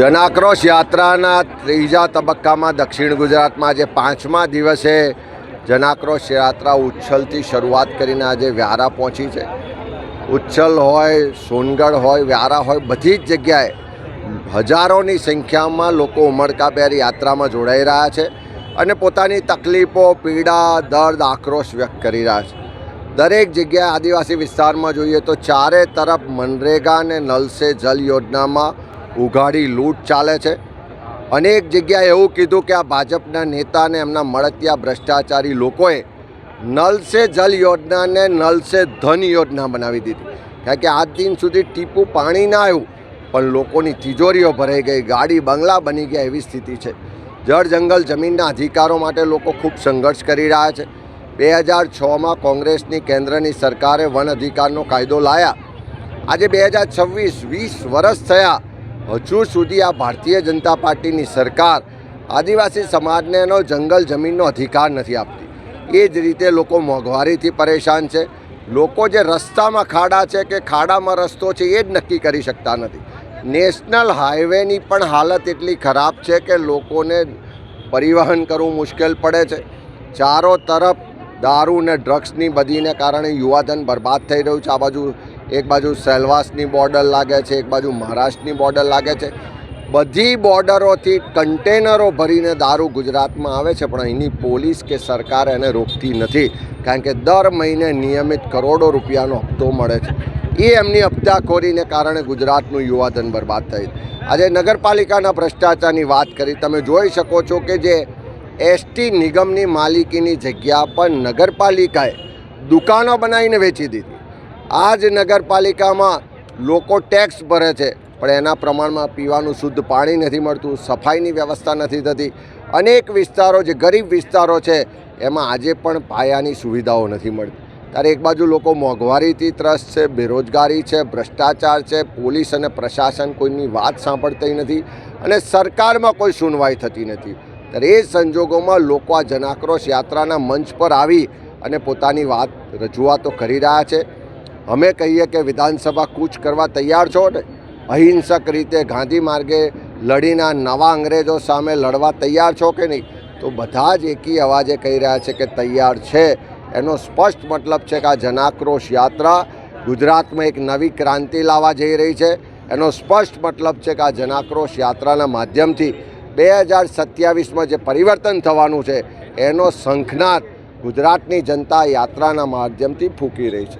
જનાક્રોશ યાત્રાના ત્રીજા તબક્કામાં દક્ષિણ ગુજરાતમાં આજે 5મા દિવસે જનાક્રોશ યાત્રા ઉચ્છલથી શરૂઆત કરીને આજે વ્યારા પહોંચી છે। ઉચ્છલ હોય, સોનગઢ હોય, વ્યારા હોય, બધી જ જગ્યાએ હજારોની સંખ્યામાં લોકો ઉમળકાભેર યાત્રામાં જોડાઈ રહ્યા છે અને પોતાની તકલીફો, પીડા, દર્દ, આક્રોશ વ્યક્ત કરી રહ્યા છે। દરેક જગ્યાએ આદિવાસી વિસ્તારમાં જોઈએ તો ચારે તરફ મનરેગા અને નલ સે જલ યોજનામાં ઉઘાડી લૂંટ ચાલે છે। અનેક જગ્યાએ એવું કીધું કે આ ભાજપના નેતાને એમના મળતિયા ભ્રષ્ટાચારી લોકોએ નલ સે જલ યોજનાને નલ સે ધન યોજના બનાવી દીધી, કારણ કે આજ દિન સુધી ટીપું પાણી ના આવ્યું પણ લોકોની તિજોરીઓ ભરાઈ ગઈ, ગાડી બંગલા બની ગયા એવી સ્થિતિ છે। જળ જંગલ જમીનના અધિકારો માટે લોકો ખૂબ સંઘર્ષ કરી રહ્યા છે। 2006માં કોંગ્રેસની કેન્દ્રની સરકારે વન અધિકારનો કાયદો લાયા। આજે 2026 20 વર્ષ થયા, હજુ સુધી આ ભારતીય જનતા પાર્ટીની સરકાર આદિવાસી સમાજને એનો જંગલ જમીનનો અધિકાર નથી આપતી। એ જ રીતે લોકો મોંઘવારીથી પરેશાન છે। લોકો જે રસ્તામાં ખાડા છે કે ખાડામાં રસ્તો છે એ જ નક્કી કરી શકતા નથી। નેશનલ હાઈવેની પણ હાલત એટલી ખરાબ છે કે લોકોને પરિવહન કરવું મુશ્કેલ પડે છે। ચારો તરફ દારૂ ને ડ્રગ્સની બદીને કારણે યુવાધન બરબાદ થઈ રહ્યું છે। આ બાજુ એક બાજુ સેલવાસની બોર્ડર લાગે છે, એક બાજુ મહારાષ્ટ્રની બોર્ડર લાગે છે। બધી બોર્ડરોથી કન્ટેનરો ભરીને દારૂ ગુજરાતમાં આવે છે, પણ અહીંની પોલીસ કે સરકાર એને રોકતી નથી, કારણ કે દર મહિને નિયમિત કરોડો રૂપિયાનો હપ્તો મળે છે। એ એમની હપ્તાખોરીને કારણે ગુજરાતનું યુવાધન બરબાદ થઈ। આજે નગરપાલિકાના ભ્રષ્ટાચારની વાત કરી, તમે જોઈ શકો છો કે જે એસટી નિગમની માલિકીની જગ્યા પર નગરપાલિકાએ દુકાનો બનાવીને વેચી દીધી। આ જ નગરપાલિકામાં લોકો ટેક્સ ભરે છે પણ એના પ્રમાણમાં પીવાનું શુદ્ધ પાણી નથી મળતું, સફાઈની વ્યવસ્થા નથી થતી। અનેક વિસ્તારો જે ગરીબ વિસ્તારો છે એમાં આજે પણ પાયાની સુવિધાઓ નથી મળતી। ત્યારે એક બાજુ લોકો મોંઘવારીથી ત્રસ્ત છે, બેરોજગારી છે, ભ્રષ્ટાચાર છે, પોલીસ અને પ્રશાસન કોઈની વાત સાંભળતી નથી અને સરકારમાં કોઈ સુનવાઈ થતી નથી। ત્યારે એ સંજોગોમાં લોકો આ જનાક્રોશ યાત્રાના મંચ પર આવી અને પોતાની વાત રજૂઆતો કરી રહ્યા છે। અમે કહીએ કે વિધાનસભા કૂચ કરવા તૈયાર છો ને, અહિંસક રીતે ગાંધી માર્ગે લડીને નવા અંગ્રેજો સામે લડવા તૈયાર છો કે નહીં? તો બધા જ એકી અવાજે કહી રહ્યા છે કે તૈયાર છે। એનો સ્પષ્ટ મતલબ છે કે આ જનાક્રોશ યાત્રા ગુજરાતમાં એક નવી ક્રાંતિ લાવવા જઈ રહી છે। એનો સ્પષ્ટ મતલબ છે કે આ જનાક્રોશ યાત્રાના માધ્યમથી 2027માં જે પરિવર્તન થવાનું છે એનો શંખનાદ ગુજરાતની જનતા યાત્રાના માધ્યમથી ફૂંકી રહી છે।